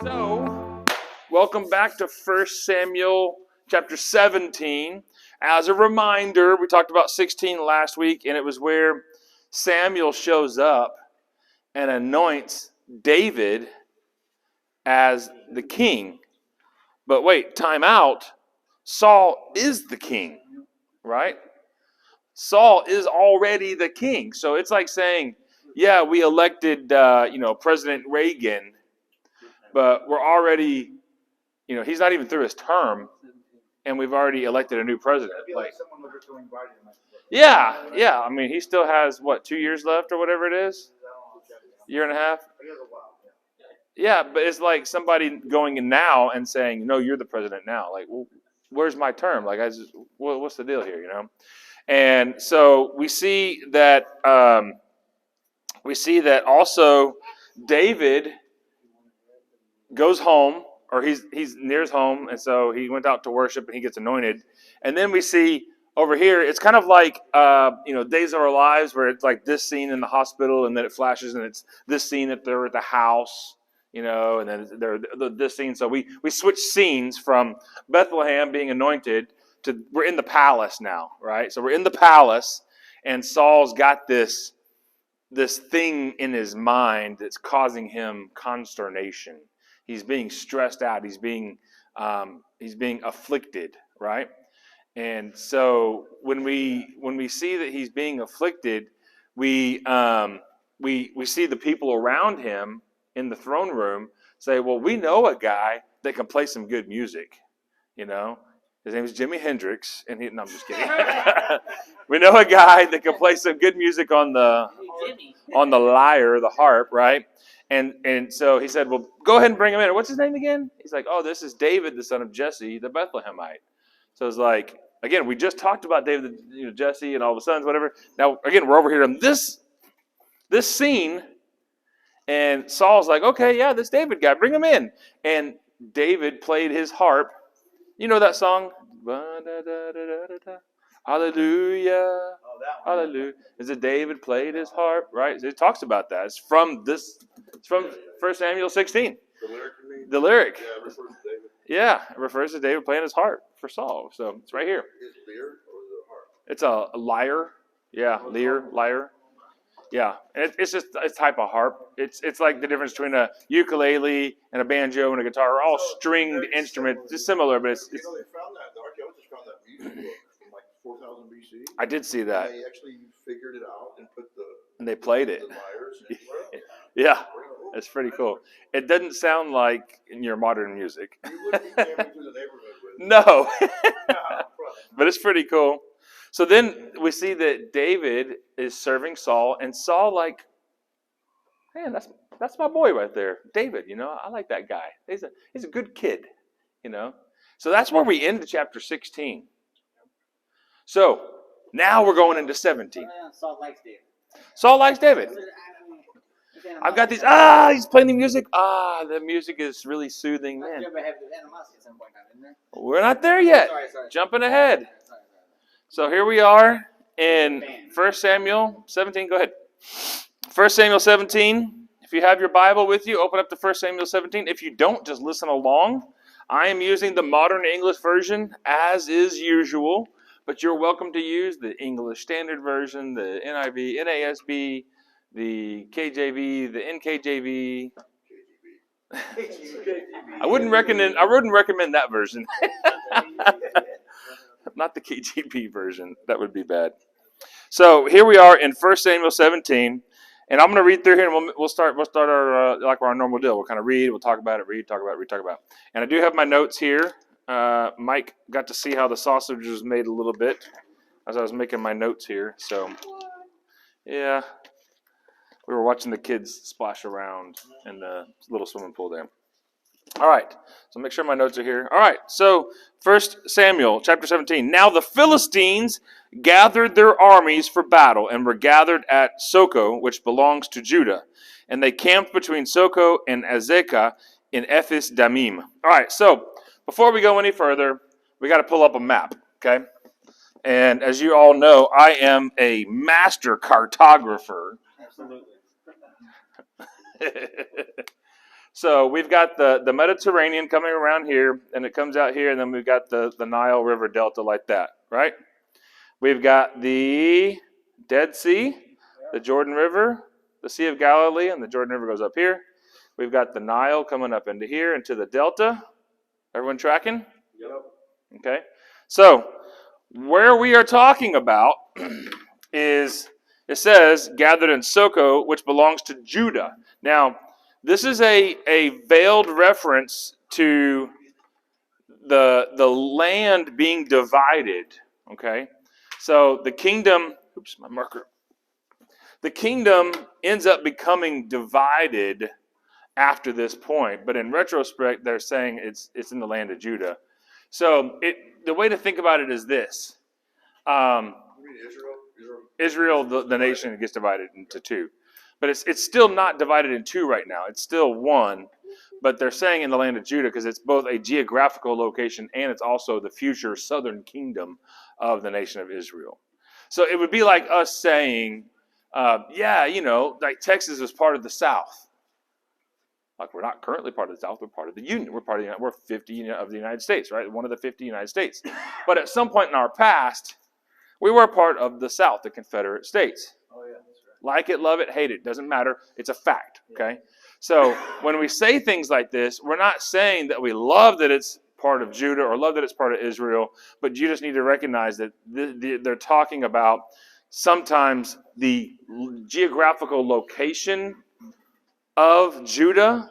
So, welcome back to 1 Samuel chapter 17. As a reminder, we talked about 16 last week, and it was where Samuel shows up and anoints David as the king. But wait, time out. Saul is the king, right? Saul is already the king. So it's like saying, yeah, we elected, President Reagan, but we're already, he's not even through his term, and we've already elected a new president. Yeah. I mean, he still has, 2 years left or whatever it is? Year and a half? Yeah, but it's like somebody going in now and saying, no, you're the president now. Like, well, where's my term? Like, what's the deal here, And so we see that also David goes home, or he's near his home, and so he went out to worship and he gets anointed. And then we see over here, it's kind of like Days of Our Lives, where it's like this scene in the hospital, and then it flashes, and it's this scene that they're at the house, and then they're this scene. So we switch scenes from Bethlehem being anointed to we're in the palace now, right? So we're in the palace, and Saul's got this thing in his mind that's causing him consternation. He's being stressed out. He's being afflicted, right? And so when we see that he's being afflicted, we see the people around him in the throne room say, "Well, we know a guy that can play some good music." His name is Jimi Hendrix, and no, I'm just kidding. We know a guy that can play some good music on the lyre, the harp, right? And so he said, "Well, go ahead and bring him in." What's his name again? He's like, "Oh, this is David, the son of Jesse, the Bethlehemite." So it's like, again, we just talked about David, Jesse, and all the sons, whatever. Now, again, we're over here in this scene, and Saul's like, "Okay, yeah, this David guy, bring him in." And David played his harp. You know that song? Hallelujah. Hallelujah. Is it David played his harp? Right? It talks about that. It's from 1 Samuel 16. The lyric. Yeah, it refers to David. Yeah, it refers to David playing his harp for Saul. So it's right here. Is it lyre or is it a harp? It's a lyre. Yeah, lyre. Yeah, and it's just a type of harp. It's like the difference between a ukulele and a banjo and a guitar. Are all stringed instruments. It's similar, but it's they found that. The archaeologists found that music book from like 4000 BC. I did see that. And they actually figured it out and put and they played it. The lyres. Yeah, it's pretty cool. It doesn't sound like in your modern music. You wouldn't be jamming through the neighborhood with it. No, but it's pretty cool. So then we see that David is serving Saul, and Saul like, man, that's my boy right there, David. I like that guy. He's a good kid. So that's where we end chapter 16. So now we're going into 17. Saul likes David. Saul likes David. I've got these. He's playing the music. The music is really soothing, man. We're not there yet. Sorry. Jumping ahead. So here we are in 1 Samuel 17. Go ahead. 1 Samuel 17. If you have your Bible with you, open up to 1 Samuel 17. If you don't, just listen along. I am using the modern English version as is usual, but you're welcome to use the English Standard Version, the NIV, NASB, the KJV, the NKJV. I wouldn't recommend that version. Not the KGB version. That would be bad. So here we are in 1 Samuel 17, and I'm going to read through here, and we'll start our like our normal deal. We'll kind of read, we'll talk about it, read, talk about it. And I do have my notes here. Mike got to see how the sausage was made a little bit as I was making my notes here. So yeah, we were watching the kids splash around in the little swimming pool there. All right, so make sure my notes are here. All right, so 1 Samuel chapter 17. Now the Philistines gathered their armies for battle and were gathered at Soko, which belongs to Judah. And they camped between Soko and Azekah in Ephes Damim. All right, so before we go any further, we got to pull up a map, okay? And as you all know, I am a master cartographer. Absolutely. So we've got the Mediterranean coming around here, and it comes out here, and then we've got the Nile River Delta like that, right? We've got the Dead Sea, the Jordan River, the Sea of Galilee, and the Jordan River goes up here. We've got the Nile coming up into here, into the Delta. Everyone tracking? Yep. Okay. So where we are talking about is, it says, gathered in Soko, which belongs to Judah. Now, this is a veiled reference to the land being divided. Okay. So the kingdom, oops, my marker. The kingdom ends up becoming divided after this point, but in retrospect, they're saying it's in the land of Judah. So the way to think about it is this: You mean Israel? the nation gets divided into two, but it's still not divided in two right now. It's still one, but they're saying in the land of Judah because it's both a geographical location and it's also the future southern kingdom of the nation of Israel. So it would be like us saying, like Texas is part of the South. Like, we're not currently part of the South, we're part of the Union. We're 50 of the United States, right? One of the 50 United States. But at some point in our past, we were part of the South, the Confederate States. Oh, yeah, that's right. Like it, love it, hate it, doesn't matter. It's a fact, okay? So when we say things like this, we're not saying that we love that it's part of Judah or love that it's part of Israel, but you just need to recognize that they're talking about sometimes the geographical location of Judah,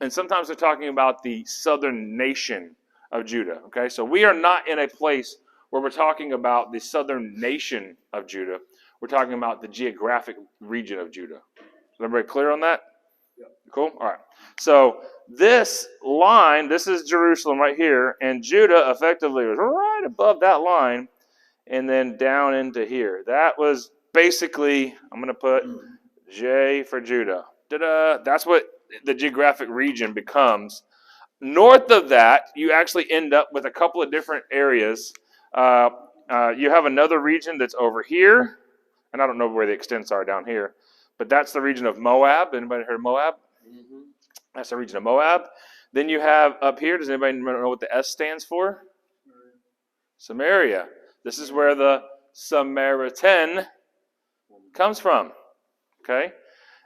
and sometimes they're talking about the southern nation of Judah. Okay, so we are not in a place where we're talking about the southern nation of Judah. We're talking about the geographic region of Judah. Is everybody clear on that? Yep. Cool? All right. So this line, this is Jerusalem right here, and Judah effectively was right above that line and then down into here. That was basically, I'm going to put J for Judah. Ta-da! That's what the geographic region becomes. North of that, you actually end up with a couple of different areas. You have another region that's over here, and I don't know where the extents are down here, but that's the region of Moab. Anybody heard of Moab? Mm-hmm. That's the region of Moab. Then you have up here, does anybody know what the S stands for? Samaria. This is where the Samaritan comes from. Okay?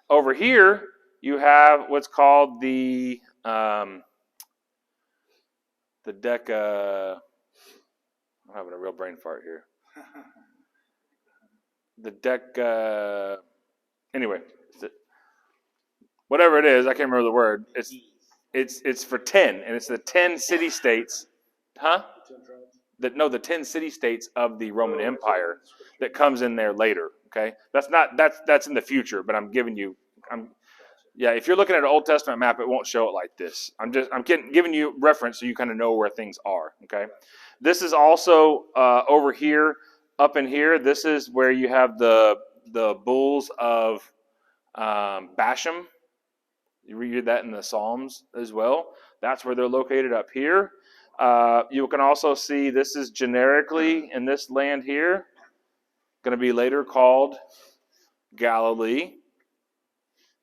Over here, you have what's called the Deca. I'm having a real brain fart here. The Deca. Anyway, whatever it is, I can't remember the word. It's for 10, and it's the 10 city states, huh? The 10 city states of the Roman Empire that comes in there later. Okay, that's in the future, but if you're looking at an Old Testament map, it won't show it like this. I'm giving you reference so you kind of know where things are. Okay, this is also over here, up in here. This is where you have the bulls of Bashan. You read that in the Psalms as well. That's where they're located up here. You can also see this is generically in this land here, going to be later called Galilee.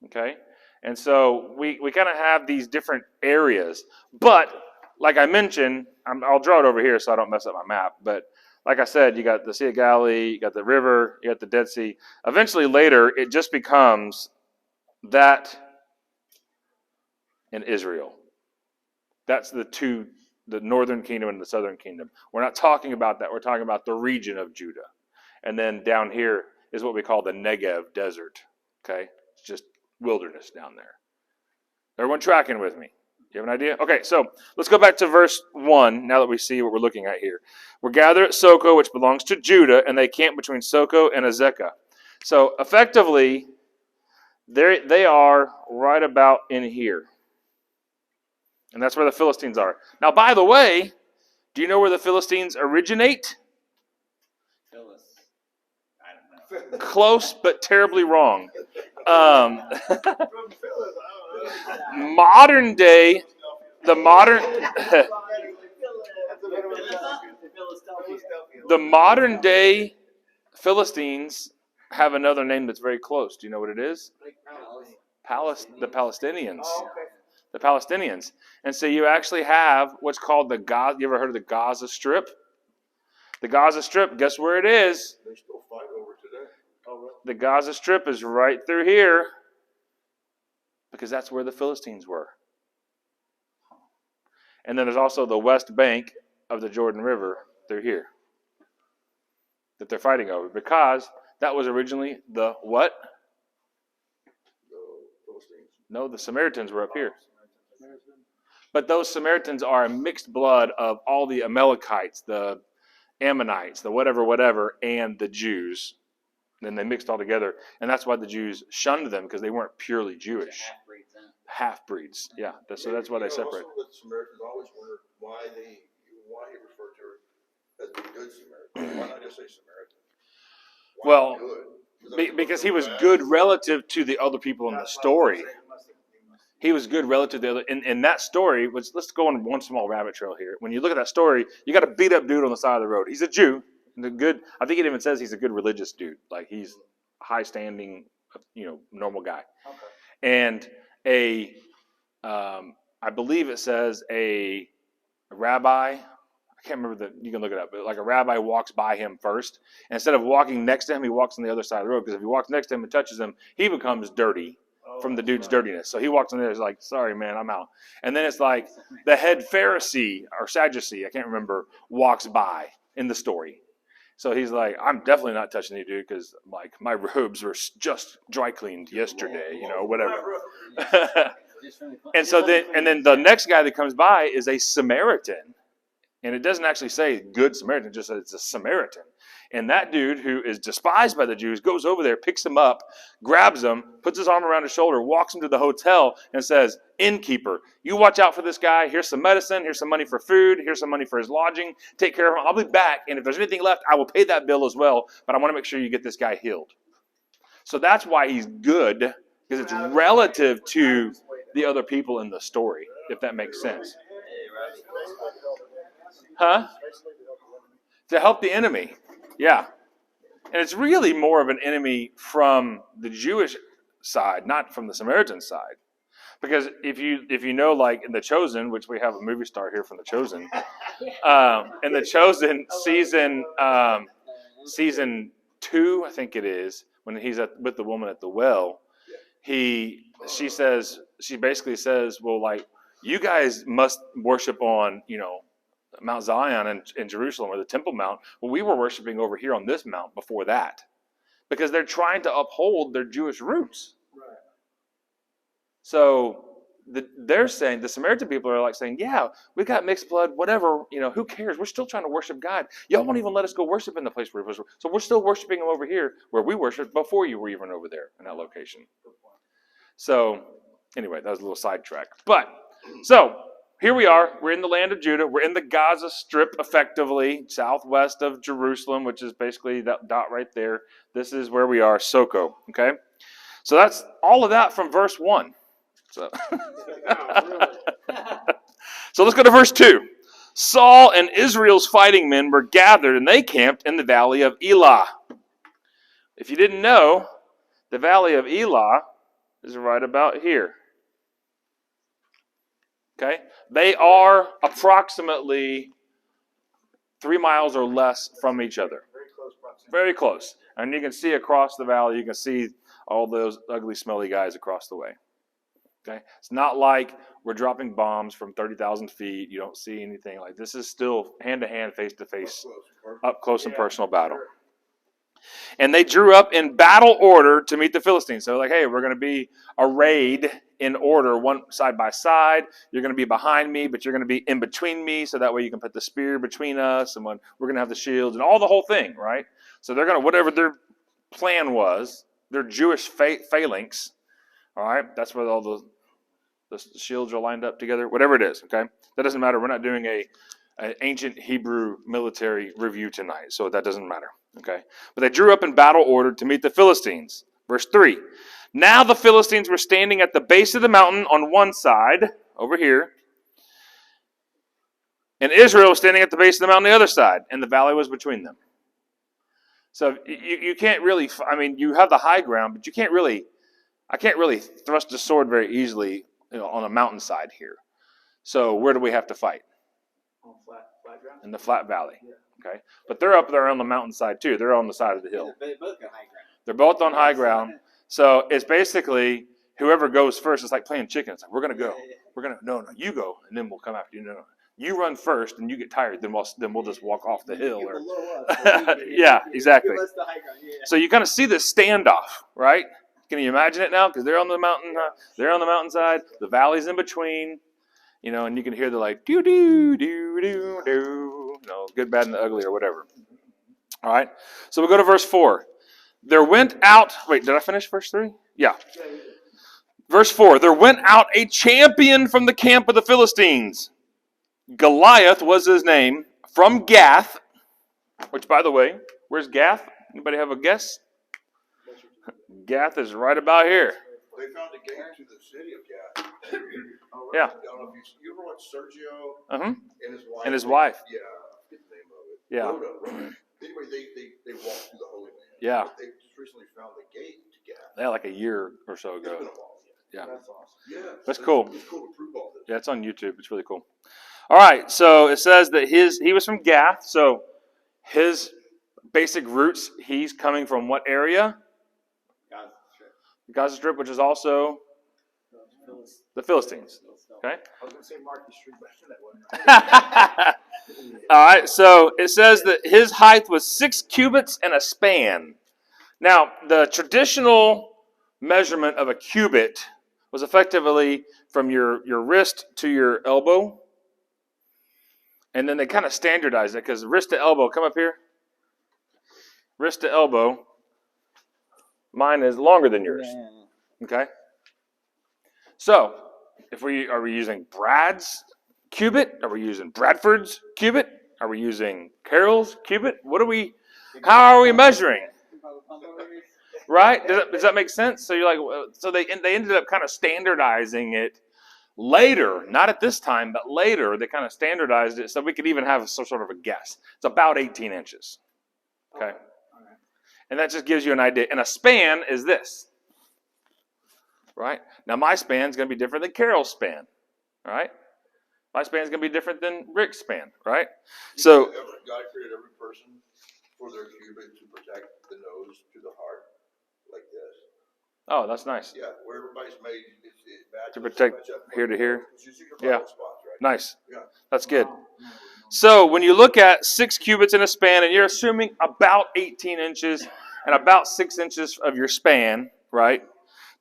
Okay, and so we kind of have these different areas. But like I mentioned, I'll draw it over here so I don't mess up my map. But like I said, you got the Sea of Galilee, you got the river, you got the Dead Sea. Eventually later, it just becomes that in Israel. That's the northern kingdom and the southern kingdom. We're not talking about that. We're talking about the region of Judah. And then down here is what we call the Negev desert. Okay? It's just wilderness down there. Everyone tracking with me? You have an idea? Okay, so let's go back to verse 1 now that we see what we're looking at here. We're gathered at Soko, which belongs to Judah, and they camp between Soko and Azekah. So effectively, they are right about in here. And that's where the Philistines are. Now, by the way, do you know where the Philistines originate? Close, but terribly wrong. Modern day, the modern day Philistines have another name that's very close. Do you know what it is? The Palestinians. The Palestinians. And so you actually have what's called the Gaza. You ever heard of the Gaza Strip? The Gaza Strip, guess where it is? They still fight over today. Oh, really? The Gaza Strip is right through here because that's where the Philistines were. And then there's also the West Bank of the Jordan River through here that they're fighting over because that was originally the what? The Philistines. No, the Samaritans were up here. But those Samaritans are a mixed blood of all the Amalekites, the Ammonites, the whatever, and the Jews. Then they mixed all together. And that's why the Jews shunned them, because they weren't purely Jewish. Half-breeds. Yeah, so that's why they separate. Also, the Samaritans always wondered why he referred to her as the good Samaritan. Why not just say Samaritan? Why Well, good? because he was good relative to the other people in the story. He was good relative to the other. In that story, which let's go on one small rabbit trail here. When you look at that story, you got a beat up dude on the side of the road. He's a Jew. I think it even says he's a good religious dude. Like he's high standing, normal guy. Okay. And I believe it says a rabbi. I can't remember you can look it up, but like a rabbi walks by him first. And instead of walking next to him, he walks on the other side of the road, because if he walks next to him and touches him, he becomes dirty from the dude's dirtiness. So he walks in there, he's like, sorry, man, I'm out. And then it's like the head Pharisee or Sadducee, I can't remember, walks by in the story. So he's like, I'm definitely not touching you, dude, because like my robes were just dry cleaned yesterday, whatever. And then the next guy that comes by is a Samaritan. And it doesn't actually say good Samaritan, it just says it's a Samaritan. And that dude, who is despised by the Jews, goes over there, picks him up, grabs him, puts his arm around his shoulder, walks him to the hotel, and says, innkeeper, you watch out for this guy. Here's some medicine. Here's some money for food. Here's some money for his lodging. Take care of him. I'll be back. And if there's anything left, I will pay that bill as well. But I want to make sure you get this guy healed. So that's why he's good, because it's relative to the other people in the story, if that makes sense. Huh? To help the enemy. Yeah. And it's really more of an enemy from the Jewish side, not from the Samaritan side. Because if you know, like in The Chosen, which we have a movie star here from The Chosen, in The Chosen season 2, I think it is, when he's with the woman at the well, she basically says, well, like, you guys must worship on, Mount Zion in Jerusalem, or the Temple Mount. Well, we were worshiping over here on this mount before that, because they're trying to uphold their Jewish roots. Right. So they're saying, the Samaritan people are like saying, yeah, we got mixed blood, whatever, who cares? We're still trying to worship God. Y'all won't even let us go worship in the place where we worship. So we're still worshiping him over here where we worshiped before you were even over there in that location. So anyway, that was a little sidetrack. So here we are. We're in the land of Judah. We're in the Gaza Strip, effectively, southwest of Jerusalem, which is basically that dot right there. This is where we are, Soko. Okay? So that's all of that from verse 1. So, so let's go to verse 2. Saul and Israel's fighting men were gathered, and they camped in the valley of Elah. If you didn't know, the valley of Elah is right about here. Okay? They are approximately 3 miles or less from each other. Very close proximity. Very close. And you can see across the valley, you can see all those ugly, smelly guys across the way. Okay? It's not like we're dropping bombs from 30,000 feet. You don't see anything like this. Is still hand-to-hand, face-to-face, up close and personal battle. And they drew up in battle order to meet the Philistines. So like, hey, we're going to be arrayed in order, one side by side. You're going to be behind me, but you're going to be in between me, so that way you can put the spear between us, and when we're going to have the shields and all the whole thing, right? So they're going to, whatever their plan was, their Jewish phalanx, all right? That's where all the shields are lined up together, whatever it is, okay? That doesn't matter. We're not doing an ancient Hebrew military review tonight, so that doesn't matter, okay? But they drew up in battle order to meet the Philistines. Verse 3. Now the Philistines were standing at the base of the mountain on one side, over here, and Israel was standing at the base of the mountain on the other side, and the valley was between them. So you can't really, you have the high ground, but you can't really I can't really thrust a sword very easily, on a mountainside here. So where do we have to fight? On flat ground? In the flat valley. Yeah. Okay, but they're up there on the mountainside too. They're on the side of the hill. They both got high ground. They're both on high ground. So it's basically whoever goes first. It's like playing chicken. It's like, we're gonna go. We're gonna no, you go, and then we'll come after you. No, you run first, and you get tired. Then we'll just walk off the hill. Or yeah, exactly. Give us the high ground. Yeah. So you kind of see this standoff, right? Can you imagine it now? Because they're on the mountain. They're on the mountainside. The valley's in between. And you can hear the like doo doo doo doo doo. Good, bad, and the ugly, or whatever. All right. So we go to verse 4. There went out. Wait, did I finish verse 3? Yeah. Verse 4. There went out a champion from the camp of the Philistines. Goliath was his name, from Gath. Which, by the way, where's Gath? Anybody have a guess? Gath is right about here. They found a gate to the city of Gath. Yeah. I don't know if you ever watched Sergio Uh-huh. and his wife? And his wife. Yeah, I forget the name of it. Yeah. Rhoda. Anyway, they walked through the Holy Land. Yeah. But they just recently found the gate to Gath. Yeah, like a year or so It's been ago. a while. Yeah. That's awesome. Yeah. That's cool. It's cool to prove all this. Yeah, it's on YouTube. It's really cool. All right, so it says that he was from Gath. So his basic roots, he's coming from what area? Gaza Strip, which is also the Philistines. Okay. I was going to say Market Street, but that wasn't. All right, so it says that his height was 6 cubits and a span. Now, the traditional measurement of a cubit was effectively from your wrist to your elbow. And then they kind of standardized it because wrist to elbow, come up here. Wrist to elbow, mine is longer than yours. Okay? So, are we using Brad's cubit? Are we using Bradford's cubit? Are we using Carol's cubit? How are we measuring? Right? Does that make sense? So you're like, so they ended up kind of standardizing it later, not at this time, but later they kind of standardized it so we could even have some sort of a guess. It's about 18 inches. Okay? And that just gives you an idea. And a span is this. Right? Now my span is going to be different than Carol's span. All right? My span is going to be different than Rick's span. Right? So God created every person for their cubit to protect the nose to the heart, like this. oh, that's nice. Yeah, where everybody's made it To protect here to here. Yeah. Spots, right? Nice. Yeah. That's good. So when you look at 6 cubits in a span, and you're assuming about 18 inches and about 6 inches of your span, right?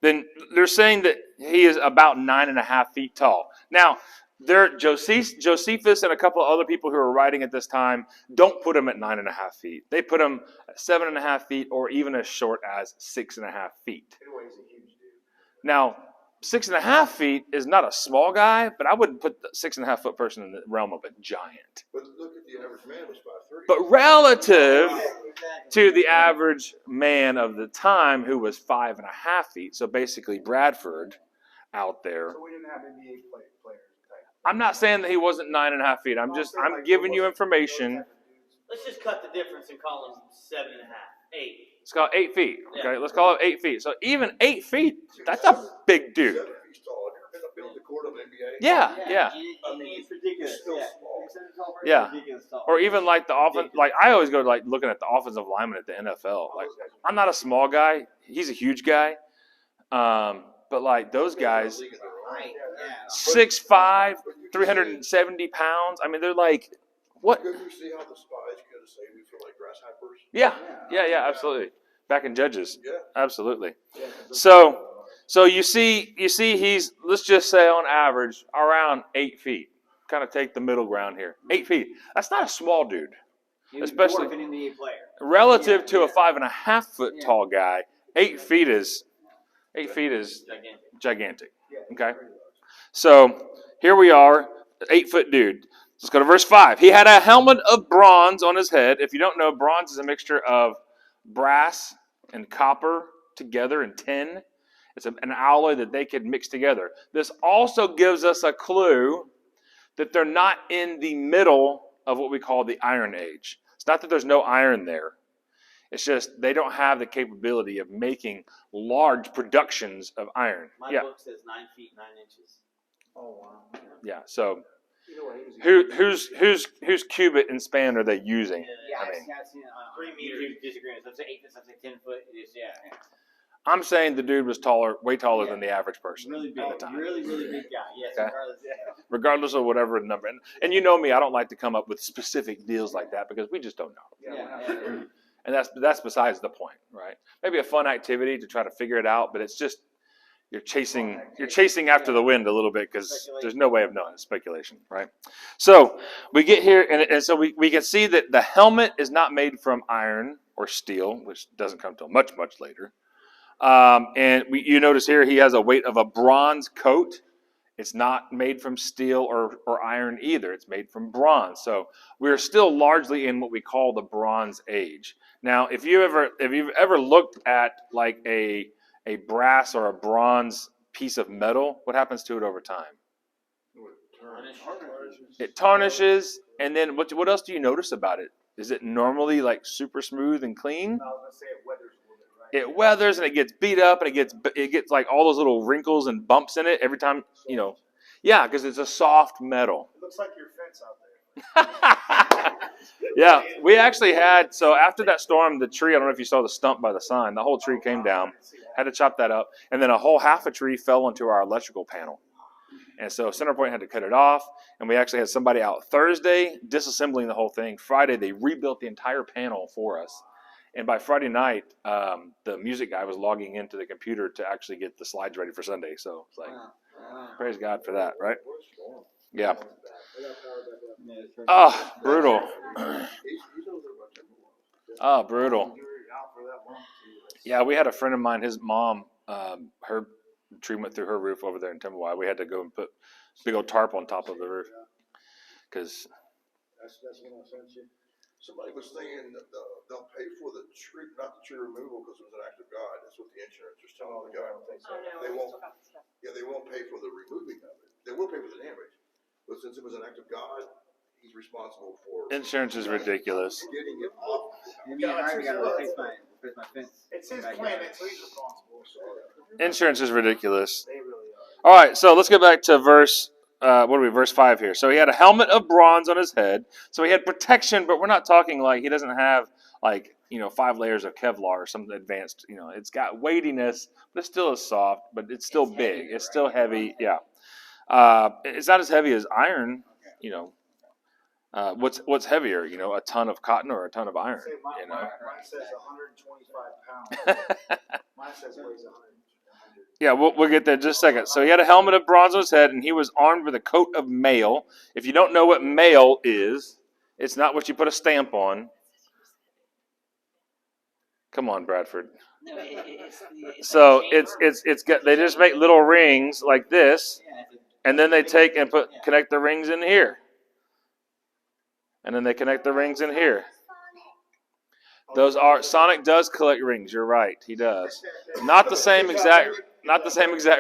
Then they're saying that he is about 9.5 feet tall. Now, Josephus and a couple of other people who are writing at this time don't put him at 9.5 feet. They put him at 7.5 feet, or even as short as 6.5 feet. Anyway, he's a huge dude. Now, 6.5 feet is not a small guy, but I wouldn't put the 6.5 foot person in the realm of a giant. But look at the average man was 5'3". But relative to the average man of the time, who was 5.5 feet, so basically Bradford out there. So we didn't have NBA players. I'm not saying that he wasn't 9.5 feet. I'm giving you information. Let's just cut the difference and call him 7.5, 8. Let's call it 8 feet. Okay, Yeah. let's call it 8 feet. So even 8 feet, that's a big dude. 7 feet tall. Have you ever been up in the court of the NBA? Yeah. It's ridiculous. Still Yeah. small. Yeah. Ridiculous tall. Or even like the offense. Like I always go like looking at the offensive lineman at the NFL. Like I'm not a small guy. He's a huge guy. But like those guys, League of their own. Right. Yeah. 6'5", 370 pounds. I mean, they're like, what? Could you see how the spies could have saved me from like grasshoppers? Yeah, absolutely. Back in Judges, Yeah. absolutely. So you see, he's, let's just say on average around 8 feet. Kind of take the middle ground here. 8 feet. That's not a small dude, He was especially dwarf an NBA player. relative to a Yeah. 5.5 foot Yeah. tall guy. 8 feet is Gigantic. gigantic. Okay. So here we are, 8 foot dude. Let's go to verse 5. He had a helmet of bronze on his head. If you don't know, bronze is a mixture of brass and copper together and tin. It's an alloy that they could mix together. This also gives us a clue that they're not in the middle of what we call the Iron Age. It's not that there's no iron there. It's just they don't have the capability of making large productions of iron. My Yeah, book says 9 feet 9 inches. Oh, wow. yeah. So You know what he was whose cubit and span are they using? Yeah, I mean, I've seen it on 3 meters disagreement. Some say 8 foot, some say 10 foot. It is, yeah. I'm saying the dude was way taller than the average person Really big. at the time. Really big guy. Yes, Okay. regardless. Yeah. Regardless of whatever number. And you know me, I don't like to come up with specific deals like that because we just don't know. Yeah. And that's besides the point, right? Maybe a fun activity to try to figure it out, but it's just you're chasing after the wind a little bit because there's no way of knowing. It's speculation, right? So we get here, and so we can see that the helmet is not made from iron or steel, which doesn't come till much later. And you notice here he has a weight of a bronze coat. It's not made from steel or iron either. It's made from bronze. So we're still largely in what we call the Bronze Age. Now, if you've ever looked at like a brass or a bronze piece of metal, what happens to it over time? It tarnishes, and then what else do you notice about it? Is it normally like super smooth and clean? I was going to say it weathers a little bit, right? It weathers and it gets beat up and it gets like all those little wrinkles and bumps in it every time, Yeah, because it's a soft metal. It looks like your fence out there. Yeah, we actually had, so after that storm, the tree, I don't know if you saw the stump by the sign, the whole tree came down, had to chop that up, and then a whole half a tree fell onto our electrical panel. And so CenterPoint had to cut it off, and we actually had somebody out Thursday disassembling the whole thing. Friday, they rebuilt the entire panel for us. And by Friday night, the music guy was logging into the computer to actually get the slides ready for Sunday. So it's like, praise God for that, right? Yeah. Oh, brutal. Oh, brutal. Yeah, we had a friend of mine, his mom, her tree went through her roof over there in Timberwide. We had to go and put big old tarp on top of the roof. Because That's what I sent you. Somebody was saying that they'll pay for the tree, not the tree removal, because it was an act of God. That's what the insurance was telling the guy. They won't. Yeah, they won't pay for the removing of it. They will pay for the damage, but since it was an act of God, he's responsible for. insurance is ridiculous. Getting it off. I already got to replace my fence. It's his planet, so he's responsible. So Insurance is ridiculous. they really are. All right, so let's go back to verse 5 here. So he had a helmet of bronze on his head. So he had protection, but we're not talking like he doesn't have 5 layers of Kevlar or something advanced. It's got weightiness, but it still is soft, but it's still big. Heavy, it's right? still heavy. Yeah. It's not as heavy as iron. What's heavier? A ton of cotton or a ton of iron? Say mine says 125 pounds. Mine says weighs 100. Yeah, we'll get there in just a second. So he had a helmet of bronze on his head, and he was armed with a coat of mail. If you don't know what mail is, it's not what you put a stamp on. Come on, Bradford. So it's got, they just make little rings like this, and then they take and connect the rings in here, and then they connect the rings in here. Those are Sonic does collect rings. You're right, he does. Not the same exact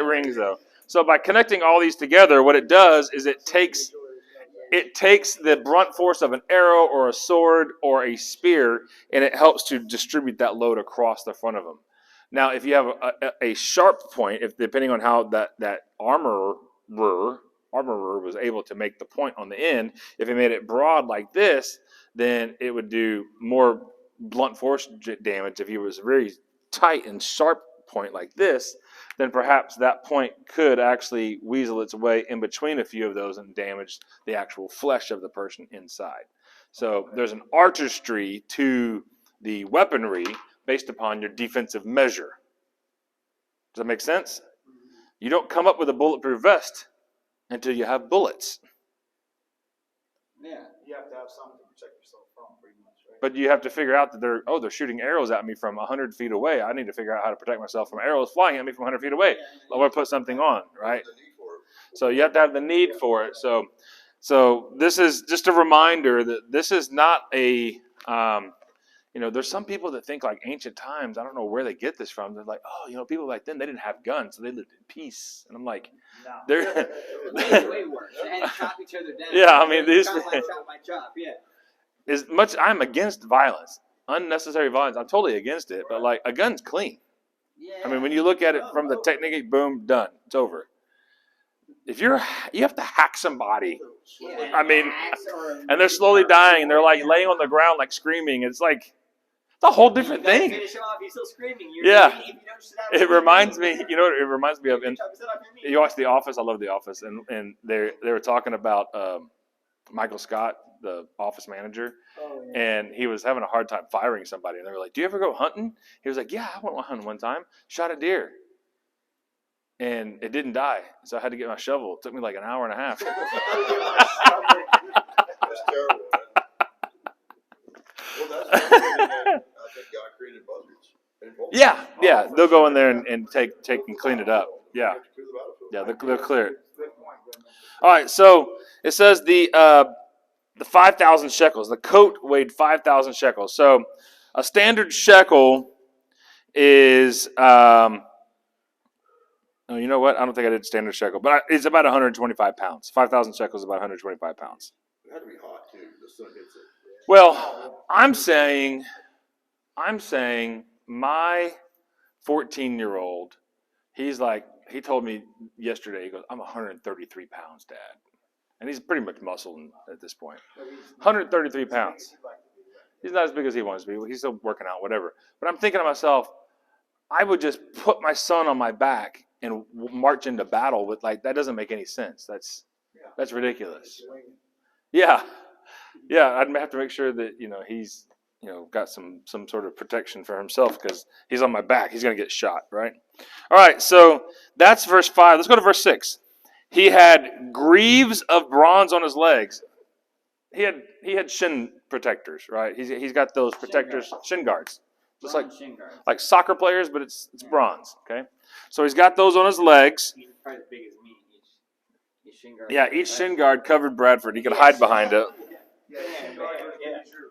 rings though. So by connecting all these together, what it does is it takes the brunt force of an arrow or a sword or a spear, and it helps to distribute that load across the front of them. Now, if you have a sharp point, depending on how that armorer was able to make the point on the end, if he made it broad like this, then it would do more blunt force damage. If he was very tight and sharp point like this, then perhaps that point could actually weasel its way in between a few of those and damage the actual flesh of the person inside. So there's an artistry to the weaponry based upon your defensive measure. Does that make sense? You don't come up with a bulletproof vest until you have bullets. Yeah. You have to have something to protect yourself from, pretty much, right? But you have to figure out that they're shooting arrows at me from 100 feet away. I need to figure out how to protect myself from arrows flying at me from 100 feet away. I'm going to put something on, right? So you have to have the need for it. So this is just a reminder that this is not a, there's some people that think like ancient times, I don't know where they get this from. They're like, people back then, they didn't have guns, so they lived in peace. And I'm like, they're way worse. They had to chop each other down. Yeah, I mean, these. Chop by chop by chop, yeah. I'm against violence. unnecessary violence. I'm totally against it, but like a gun's clean. I mean, when you look at it from the technique, boom, done, it's over. If you have to hack somebody, I mean, and they're slowly dying, and they're like laying on the ground, like screaming. It's like it's a whole different thing. Finish him off. He's still screaming. Yeah, it reminds me. You know what it reminds me of? And you watch The Office. I love The Office, and they were talking about Michael Scott, the office manager, and he was having a hard time firing somebody. And they were like, "Do you ever go hunting?" He was like, "Yeah, I went hunting one time. Shot a deer." And it didn't die, so I had to get my shovel. It took me like an hour and a half. That's terrible, man. Well, that's I think God created buzzards. Yeah, they'll go in there and take and clean it up. Yeah, they'll clear it. All right, so it says the 5,000 shekels. The coat weighed 5,000 shekels. So a standard shekel is. Oh, you know what? I don't think I did standard shekel, but it's about 125 pounds. 5,000 shekels is about 125 pounds. It had to be hot too. The sun hits it. Well, I'm saying my 14-year-old, he told me yesterday, he goes, I'm 133 pounds, Dad. And he's pretty much muscle at this point. 133 pounds. He's not as big as he wants to be. He's still working out, whatever. But I'm thinking to myself, I would just put my son on my back and march into battle with, like, that doesn't make any sense. That's ridiculous. Yeah. I'd have to make sure that he's got some sort of protection for himself because he's on my back. He's going to get shot, right? All right, so that's verse 5. Let's go to verse 6. He had greaves of bronze on his legs. He had shin protectors, right? He's got those protectors, shin guards. Just like soccer players, but it's bronze, okay? So he's got those on his legs. He's probably as big as me. Each shin guard. Yeah, each shin guard covered Bradford. He could hide behind it.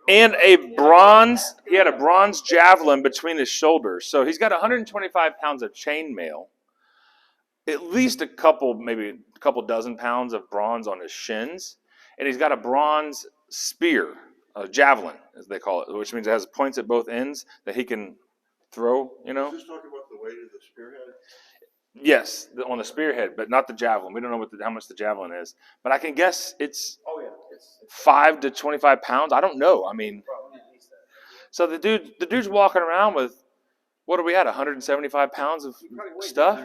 And he had a bronze javelin between his shoulders. So he's got 125 pounds of chainmail, at least maybe a couple dozen pounds of bronze on his shins, and he's got a bronze spear, a javelin, as they call it, which means it has points at both ends that he can throw, Is this talking about the weight of the spearhead? Yes, on the spearhead, but not the javelin. We don't know how much the javelin is, but I can guess it's 5 to 25 pounds. I don't know. I mean, so the dude's walking around with, what are we at? 175 pounds of stuff.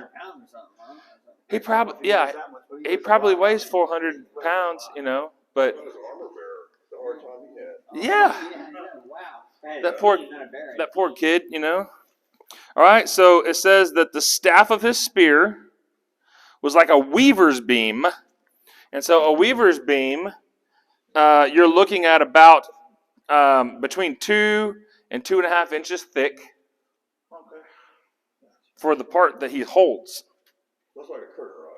He probably weighs 400 pounds, but His armor bearer, the hard time he had. yeah, Wow. that poor kid, All right, so it says that the staff of his spear was like a weaver's beam. And so a weaver's beam, you're looking at about between 2 and 2.5 inches thick for the part that he holds. Looks like a curtain rod.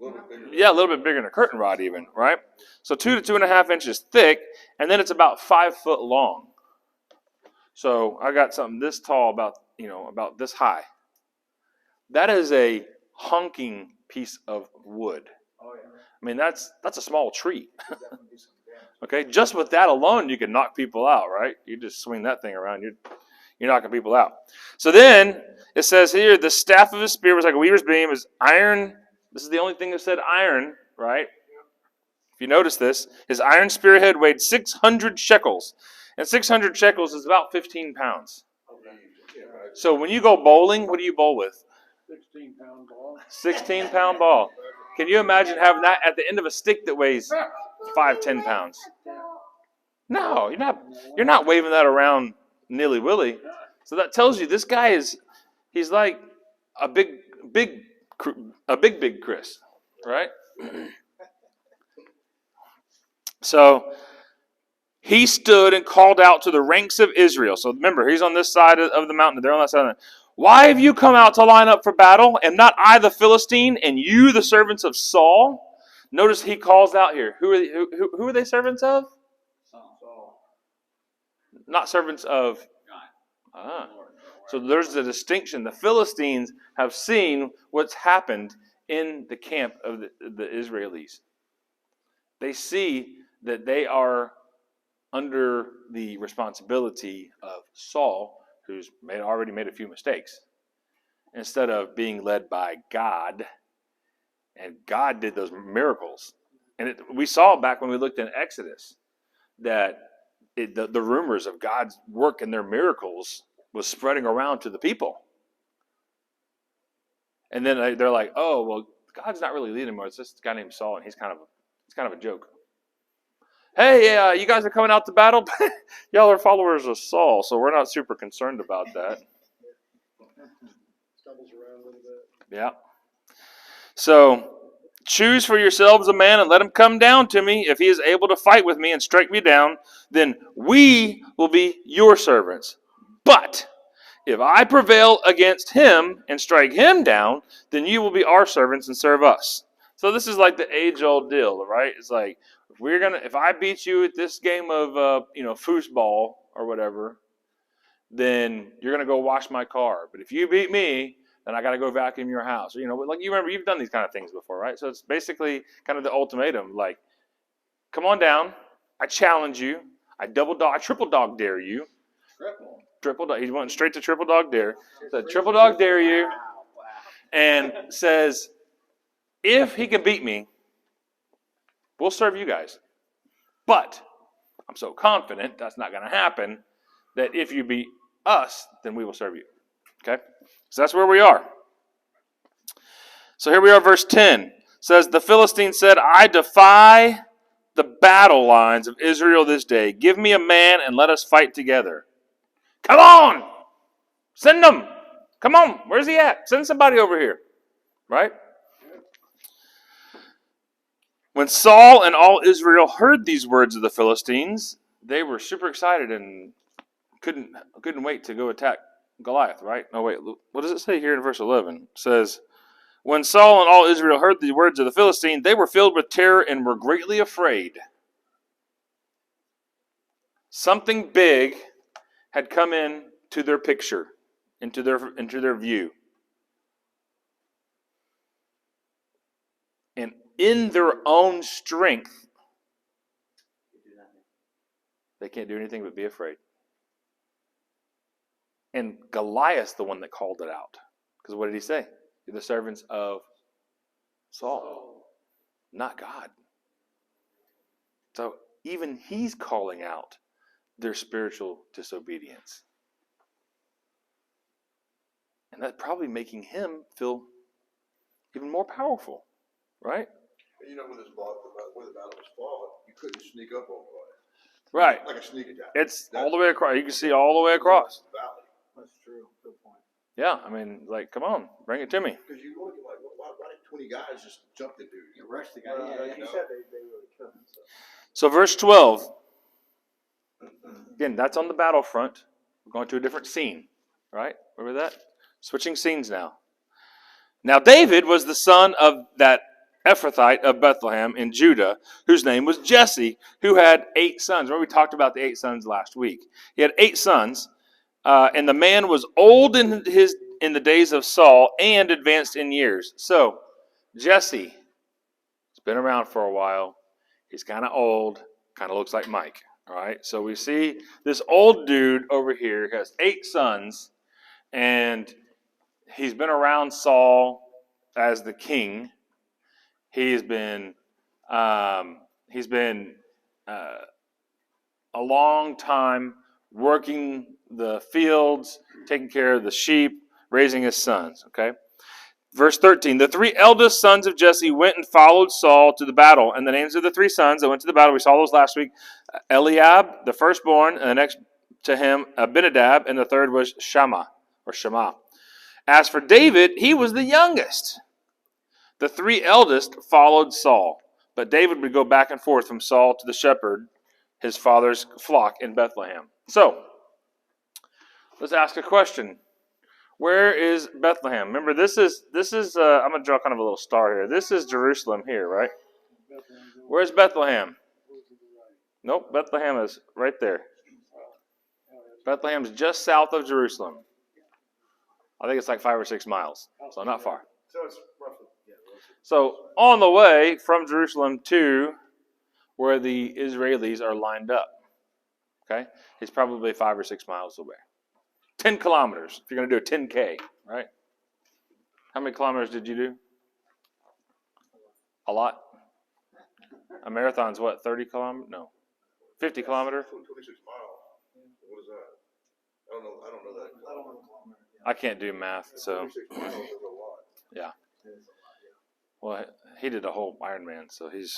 A little bit bigger. Yeah, a little bit bigger than a curtain rod even, right? So 2 to 2.5 inches thick, and then it's about 5 foot long. So I got something this tall, about this high. That is a honking piece of wood. Oh, yeah. I mean, that's a small tree. Okay, just with that alone, you can knock people out, right? You just swing that thing around, you're knocking people out. So then it says here, the staff of his spear was like a weaver's beam, is iron. This is the only thing that said iron, right? If you notice this, his iron spearhead weighed 600 shekels. And 600 shekels is about 15 pounds. So when you go bowling, what do you bowl with? 16-pound ball. 16-pound ball. Can you imagine having that at the end of a stick that weighs 5-10 pounds? No, you're not waving that around nilly-willy. So that tells you this guy he's like a big Chris, right? So he stood and called out to the ranks of Israel. So remember, he's on this side of the mountain. They're on that side. Why have you come out to line up for battle? Am not I the Philistine, and you the servants of Saul? Notice he calls out here. Who are they servants of? Saul. Not servants of God. So there's a distinction. The Philistines have seen what's happened in the camp of the Israelis. They see that they are under the responsibility of Saul, who's already made a few mistakes, instead of being led by God. And God did those miracles. And we saw back when we looked in Exodus that the rumors of God's work and their miracles was spreading around to the people. And then they're like, oh, well, God's not really leading anymore. It's just a guy named Saul, and he's kind of a joke. Hey, you guys are coming out to battle? Y'all are followers of Saul, so we're not super concerned about that. Stumbles around a little bit. Yeah. So, choose for yourselves a man and let him come down to me. If he is able to fight with me and strike me down, then we will be your servants. But if I prevail against him and strike him down, then you will be our servants and serve us. So this is like the age-old deal, right? It's like if I beat you at this game of foosball or whatever, then you're gonna go wash my car. But if you beat me, then I got to go vacuum your house. Like you remember, you've done these kind of things before, right? So it's basically kind of the ultimatum. Like, come on down. I challenge you. I triple dog dare you. Triple dog. He went straight to triple dog dare. Said triple dog dare you, and says, if he can beat me, we'll serve you guys. But I'm so confident that's not going to happen that if you beat us, then we will serve you. Okay? So that's where we are. So here we are, verse 10. Says, the Philistine said, I defy the battle lines of Israel this day. Give me a man and let us fight together. Come on! Send them! Come on! Where's he at? Send somebody over here. Right? When Saul and all Israel heard these words of the Philistines, they were super excited and couldn't wait to go attack Goliath, right? No, wait. What does it say here in verse 11? It says, when Saul and all Israel heard the words of the Philistine, they were filled with terror and were greatly afraid. Something big had come into their picture, into their view. And in their own strength, they can't do anything but be afraid. And Goliath's the one that called it out. Because what did he say? You're the servants of Saul, not God. So even he's calling out their spiritual disobedience. And that's probably making him feel even more powerful, right? And when the battle was fought, you couldn't sneak up on Goliath. Right. Like a sneak attack. It's all the way across. You can see all the way across. That's true. Good point. Yeah, I mean, like, come on, bring it to me. Because you look at why did 20 guys just jump the dude? You rush the guy. Like you said, they really couldn't. So verse 12. Again, that's on the battlefront. We're going to a different scene, right? Remember that? Switching scenes now. Now David was the son of that Ephrathite of Bethlehem in Judah, whose name was Jesse, who had 8 sons. Remember we talked about the 8 sons last week. He had 8 sons, and the man was old in the days of Saul and advanced in years. So Jesse has been around for a while. He's kind of old, kind of looks like Mike. All right, so we see this old dude over here has 8 sons, and he's been around Saul as the king. He's been a long time working the fields, taking care of the sheep, raising his sons. Okay. Verse 13, the 3 eldest sons of Jesse went and followed Saul to the battle. And the names of the 3 sons that went to the battle, we saw those last week. Eliab, the firstborn, and the next to him, Abinadab, and the third was Shammah. As for David, he was the youngest. The 3 eldest followed Saul. But David would go back and forth from Saul to the shepherd, his father's flock in Bethlehem. So, let's ask a question. Where is Bethlehem? Remember, this is. I'm going to draw kind of a little star here. This is Jerusalem here, right? Where's Bethlehem? Nope, Bethlehem is right there. Bethlehem is just south of Jerusalem. I think it's like 5 or 6 miles, so not far. So it's roughly. So on the way from Jerusalem to where the Israelis are lined up. Okay? He's probably 5 or 6 miles away. 10 kilometers, if you're going to do a 10K, right? How many kilometers did you do? A lot. A marathon's what, 30 kilometers? No. 50 kilometers? 26 miles. What is that? I don't know that. I don't know the kilometer. I can't do math, so 26 miles is a lot. yeah. Well, he did a whole Ironman, so he's.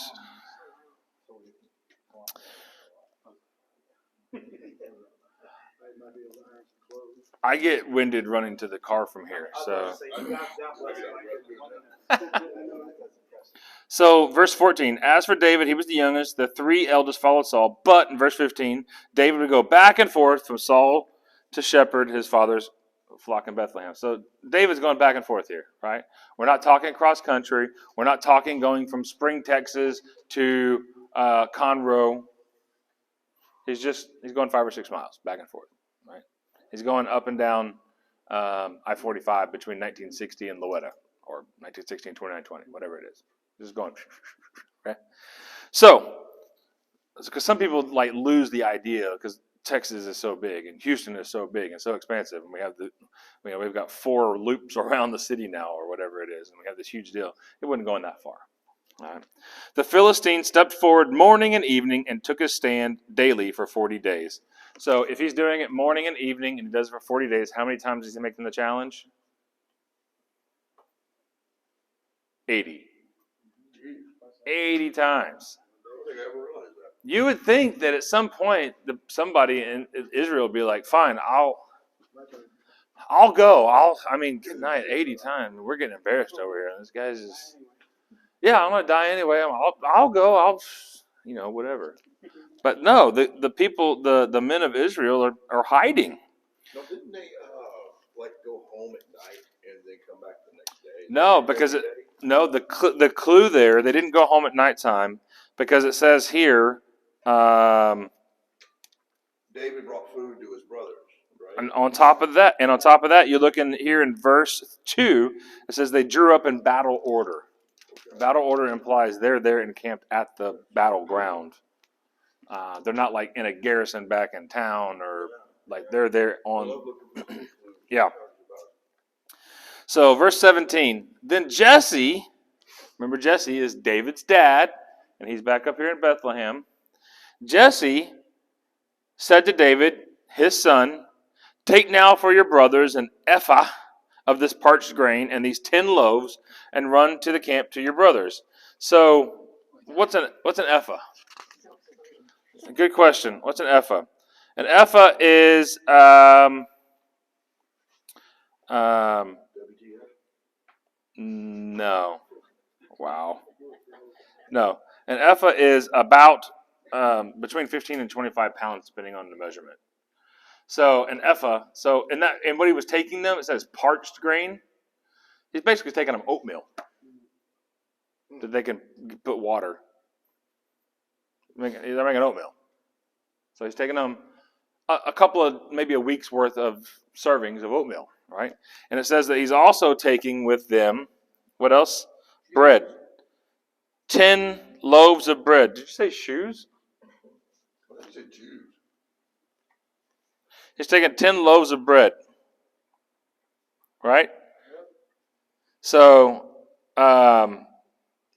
I get winded running to the car from here, so. So, verse 14, as for David, he was the youngest. The 3 eldest followed Saul. But, in verse 15, David would go back and forth from Saul to shepherd his father's flock in Bethlehem. So, David's going back and forth here, right? We're not talking cross country. We're not talking going from Spring, Texas to Conroe. He's going 5 or 6 miles back and forth, right? He's going up and down I-45 between 1960 and Loetta, or 1960 and 2920, whatever it is. Just going, okay? So, because some people lose the idea because Texas is so big and Houston is so big and so expansive, and we've got 4 loops around the city now or whatever it is, and we have this huge deal. It wasn't going that far. All right. The Philistine stepped forward morning and evening and took his stand daily for 40 days. So if he's doing it morning and evening and he does it for 40 days, how many times is he making the challenge? 80. 80 times. I don't think I ever realized that. You would think that at some point somebody in Israel would be like, fine, I'll go. Good night, 80 times. We're getting embarrassed over here. This guy's just, I'm going to die anyway. I'll go. Whatever. But no, the people, the men of Israel are hiding. No, didn't they go home at night and then come back the next day? No, because the clue there, they didn't go home at nighttime because it says here. David brought food to his brothers, right? And on top of that, you look in here in verse 2. It says they drew up in battle order. Okay. Battle order implies they're there encamped at the battleground. They're not like in a garrison back in town or they're there on. Yeah. So verse 17. Then Jesse, remember Jesse is David's dad, and he's back up here in Bethlehem. Jesse said to David, his son, take now for your brothers an ephah of this parched grain and these 10 loaves, and run to the camp to your brothers. So, what's an ephah? Good question. What's an ephah? An ephah is no. Wow. No. An ephah is about between 15 and 25 pounds, depending on the measurement. So an ephah. So and what he was taking them, it says parched grain. He's basically taking them oatmeal that they can put water. They're making oatmeal. So he's taking them a couple of, maybe a week's worth of servings of oatmeal, right? And it says that he's also taking with them, what else? Bread. 10 loaves of bread. Did you say shoes? I said Jews. He's taking 10 loaves of bread. Right? So, and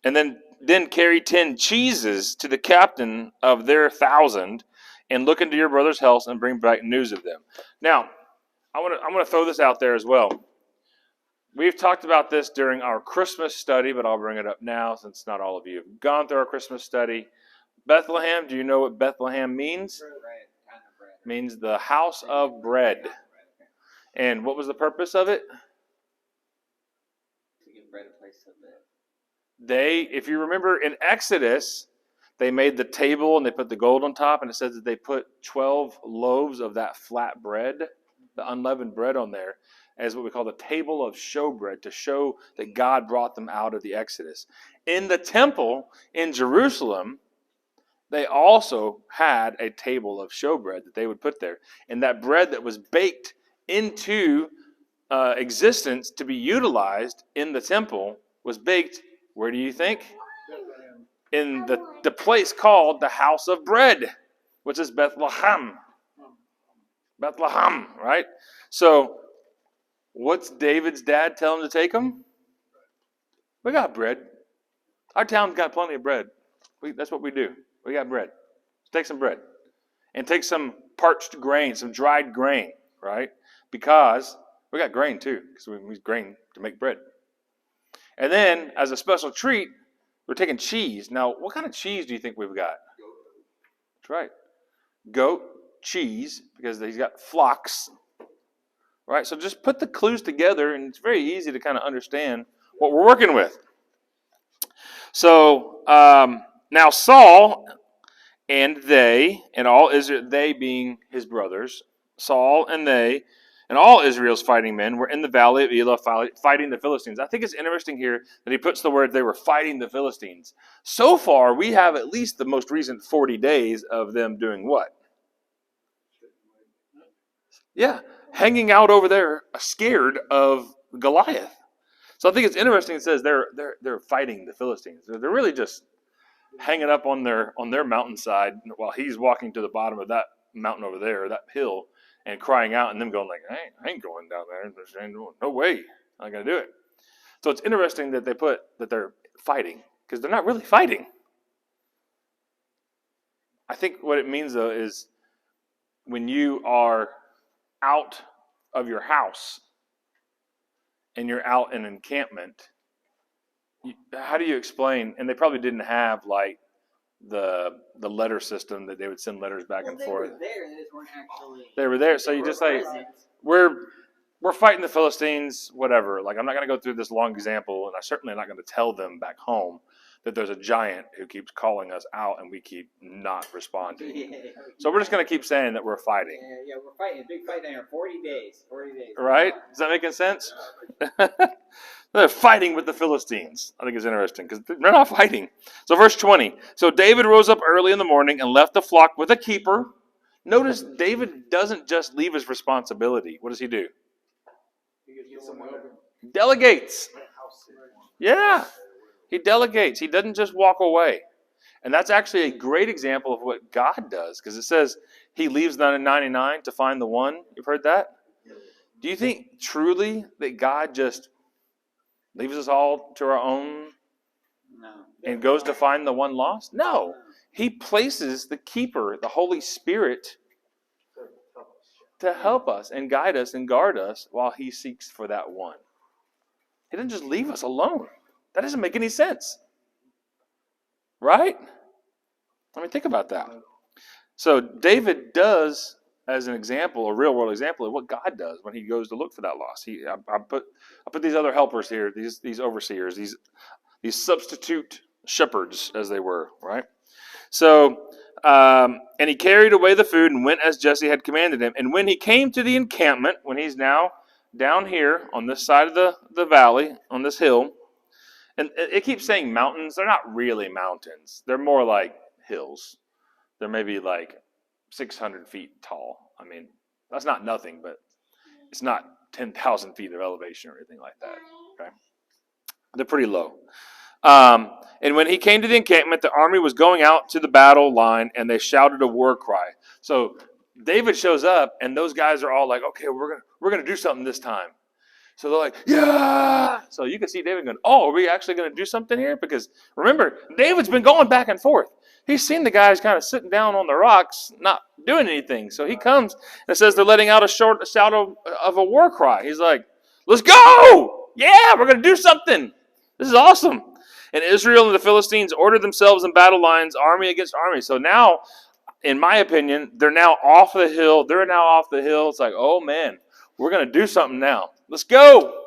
then carry 10 cheeses to the captain of their 1,000 and look into your brother's house and bring back news of them. Now, I'm going to throw this out there as well. We've talked about this during our Christmas study, but I'll bring it up now since not all of you have gone through our Christmas study. Bethlehem, do you know what Bethlehem means? It means the house of bread. And what was the purpose of it? To give bread a place to live. If you remember in Exodus, they made the table and they put the gold on top, and it says that they put 12 loaves of that flat bread, the unleavened bread on there, as what we call the table of showbread, to show that God brought them out of the Exodus. In the temple in Jerusalem, they also had a table of showbread that they would put there. And that bread that was baked into existence to be utilized in the temple was baked, where do you think? In the place called the house of bread, which is Bethlehem. Bethlehem, right? So what's David's dad tell him to take him? We got bread. Our town's got plenty of bread. That's what we do. We got bread. Let's take some bread. And take some parched grain, some dried grain, right? Because we got grain too, because we use grain to make bread. And then, as a special treat, we're taking cheese. Now, what kind of cheese do you think we've got? That's right. Goat cheese, because he's got flocks. Right? So just put the clues together, and it's very easy to kind of understand what we're working with. So, now Saul and they, and all Israel, they being his brothers, Saul and they, and all Israel's fighting men were in the valley of Elah fighting the Philistines. I think it's interesting here that he puts the word they were fighting the Philistines. So far, we have at least the most recent 40 days of them doing what? Yeah, hanging out over there, scared of Goliath. So I think it's interesting. It says they're fighting the Philistines. They're really just hanging up on their mountainside while he's walking to the bottom of that mountain over there, that hill, and crying out, and them going like, I ain't going down there. No way. I'm not going to do it. So it's interesting that they put that they're fighting, because they're not really fighting. I think what it means, though, is when you are out of your house and you're out in an encampment, how do you explain? And they probably didn't have like the letter system that they would send letters back and forth. They were there. They just weren't actually. They were there, so you just like we're fighting the Philistines, whatever. Like I'm not going to go through this long example, and I certainly am not going to tell them back home that there's a giant who keeps calling us out, and we keep not responding. Yeah. So we're just going to keep saying that we're fighting. Yeah, we're fighting a big fight down here. 40 days. 40 days. Right? Is that making sense? They're fighting with the Philistines. I think it's interesting because they're not fighting. So verse 20. So David rose up early in the morning and left the flock with a keeper. Notice David doesn't just leave his responsibility. What does he do? Delegates. Yeah. He delegates. He doesn't just walk away. And that's actually a great example of what God does, because it says he leaves the 99 to find the one. You've heard that? Do you think truly that God just leaves us all to our own and goes to find the one lost? No. He places the keeper, the Holy Spirit, to help us and guide us and guard us while he seeks for that one. He doesn't just leave us alone. That doesn't make any sense. Right? I mean, think about that. So David does, as an example, a real world example of what God does when he goes to look for that loss. I put these other helpers here, these overseers, these substitute shepherds, as they were, right? So, and he carried away the food and went as Jesse had commanded him. And when he came to the encampment, when he's now down here on this side of the valley, on this hill, and it keeps saying mountains. They're not really mountains. They're more like hills. They're maybe like 600 feet tall. I mean, that's not nothing, but it's not 10,000 feet of elevation or anything like that. Okay, they're pretty low. And when he came to the encampment, the army was going out to the battle line, and they shouted a war cry. So David shows up, and those guys are all like, "Okay, we're gonna do something this time." So they're like, "Yeah!" So you can see David going, "Oh, are we actually going to do something here?" Because remember, David's been going back and forth. He's seen the guys kind of sitting down on the rocks, not doing anything. So he comes and says they're letting out a shout of a war cry. He's like, "Let's go! Yeah, we're going to do something. This is awesome." And Israel and the Philistines ordered themselves in battle lines, army against army. So now, in my opinion, they're now off the hill. They're now off the hill. It's like, oh man, we're going to do something now. Let's go.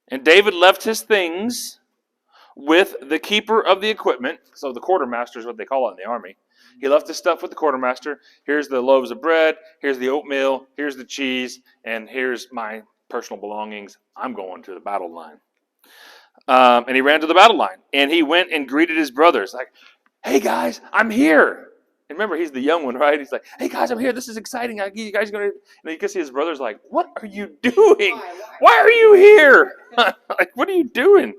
And David left his things with the keeper of the equipment. So the quartermaster is what they call it in the army. He left his stuff with the quartermaster. Here's the loaves of bread. Here's the oatmeal. Here's the cheese. And here's my personal belongings. I'm going to the battle line. And he ran to the battle line. And he went and greeted his brothers. Like, "Hey guys, I'm here." And remember, he's the young one, right? He's like, "Hey guys, I'm here. This is exciting. You guys are going to..." And you can see his brother's like, "What are you doing? Why are you here?" Like, what are you doing?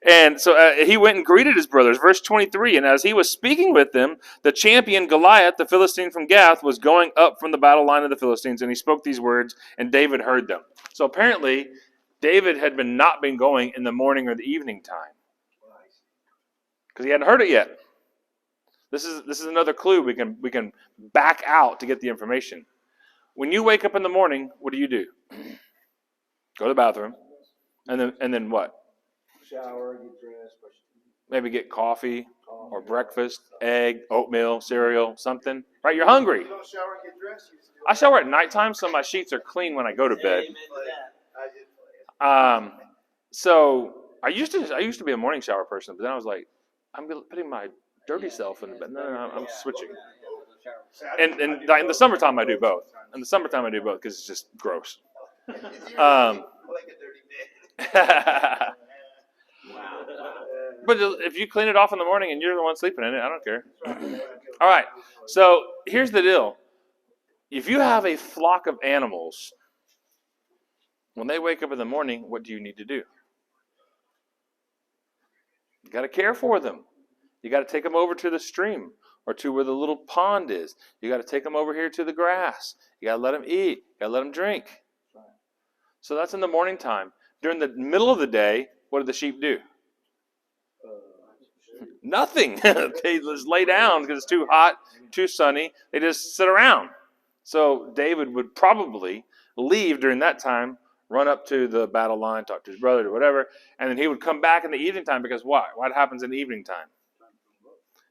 And so he went and greeted his brothers. Verse 23, and as he was speaking with them, the champion Goliath, the Philistine from Gath, was going up from the battle line of the Philistines, and he spoke these words, and David heard them. So apparently, David had not been going in the morning or the evening time because he hadn't heard it yet. This is another clue we can back out to get the information. When you wake up in the morning, what do? Go to the bathroom, and then what? Shower, get dressed, brush your teeth. Maybe get coffee or breakfast, egg, oatmeal, cereal, something. Right? You're hungry. You don't shower and get dressed? You just do I shower at nighttime, so my sheets are clean when I go to bed. I did play it. So I used to be a morning shower person, but then I was like, I'm putting my dirty self in the bed. No, I'm switching. And in the summertime I do both. In the summertime I do both because it's just gross. Like a dirty bed. But if you clean it off in the morning and you're the one sleeping in it, I don't care. All right. So here's the deal. If you have a flock of animals, when they wake up in the morning, what do you need to do? You got to care for them. You got to take them over to the stream or to where the little pond is. You got to take them over here to the grass. You got to let them eat. You got to let them drink. So that's in the morning time. During the middle of the day, what do the sheep do? Nothing. They just lay down because it's too hot, too sunny. They just sit around. So David would probably leave during that time, run up to the battle line, talk to his brother or whatever, and then he would come back in the evening time because why? What happens in the evening time?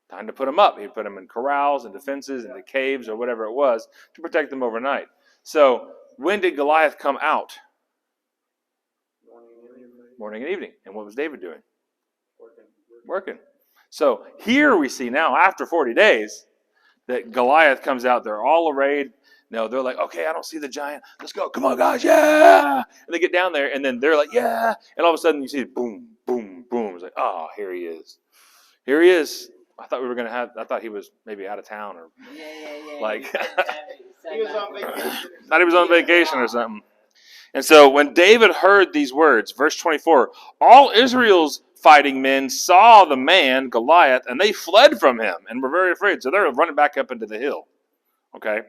Time to put them up. He'd put them in corrals and defenses and the caves or whatever it was to protect them overnight. So when did Goliath come out? Morning and evening. And what was David doing? Working. So here we see now, after 40 days, that Goliath comes out. They're all arrayed. No, they're like, okay, I don't see the giant. Let's go. Come on, guys. Yeah. And they get down there, and then they're like, yeah. And all of a sudden, you see boom, boom, boom. It's like, oh, here he is. Here he is. I thought he was maybe out of town or like. He was on vacation. Thought he was on vacation or something. And so when David heard these words, verse 24, all Israel's fighting men saw the man, Goliath, and they fled from him and were very afraid. So they're running back up into the hill. Okay.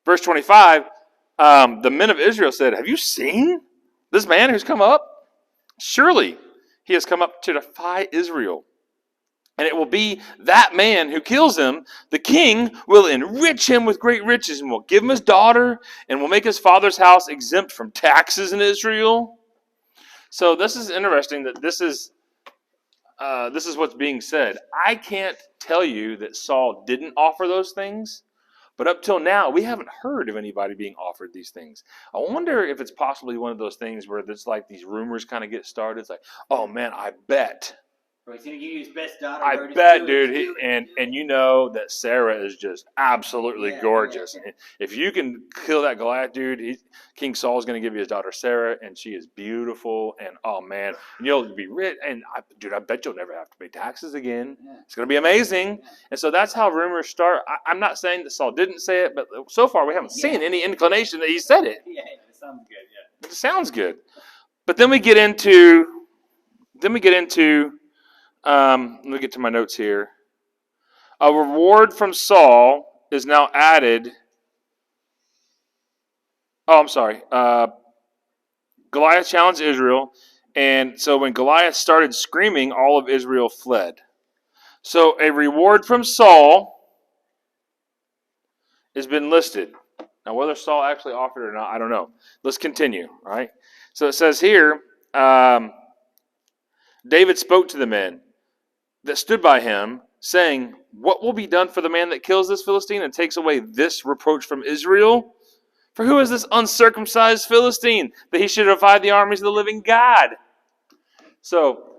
Verse 25, the men of Israel said, have you seen this man who's come up? Surely he has come up to defy Israel. And it will be that man who kills him. The king will enrich him with great riches and will give him his daughter and will make his father's house exempt from taxes in Israel. So this is interesting that this is what's being said. I can't tell you that Saul didn't offer those things, but up till now, we haven't heard of anybody being offered these things. I wonder if it's possibly one of those things where it's like these rumors kind of get started. It's like, oh man, I bet. He's going to give you his best daughter. I bet, dude. And you know that Sarah is just absolutely gorgeous. And if you can kill that Goliath, dude, King Saul's going to give you his daughter Sarah, and she is beautiful. And oh man, you'll be rich. And I bet you'll never have to pay taxes again. Yeah. It's going to be amazing. Yeah. And so that's how rumors start. I'm not saying that Saul didn't say it, but so far we haven't seen any inclination that he said it. Yeah, it sounds good. Yeah, it sounds good. But then we get into. Let me get to my notes here. A reward from Saul is now added. Oh, I'm sorry. Goliath challenged Israel, and so when Goliath started screaming, all of Israel fled. So a reward from Saul has been listed. Now, whether Saul actually offered it or not, I don't know. Let's continue, right? So it says here, David spoke to the men that stood by him, saying, what will be done for the man that kills this Philistine and takes away this reproach from Israel? For who is this uncircumcised Philistine that he should defy the armies of the living God? So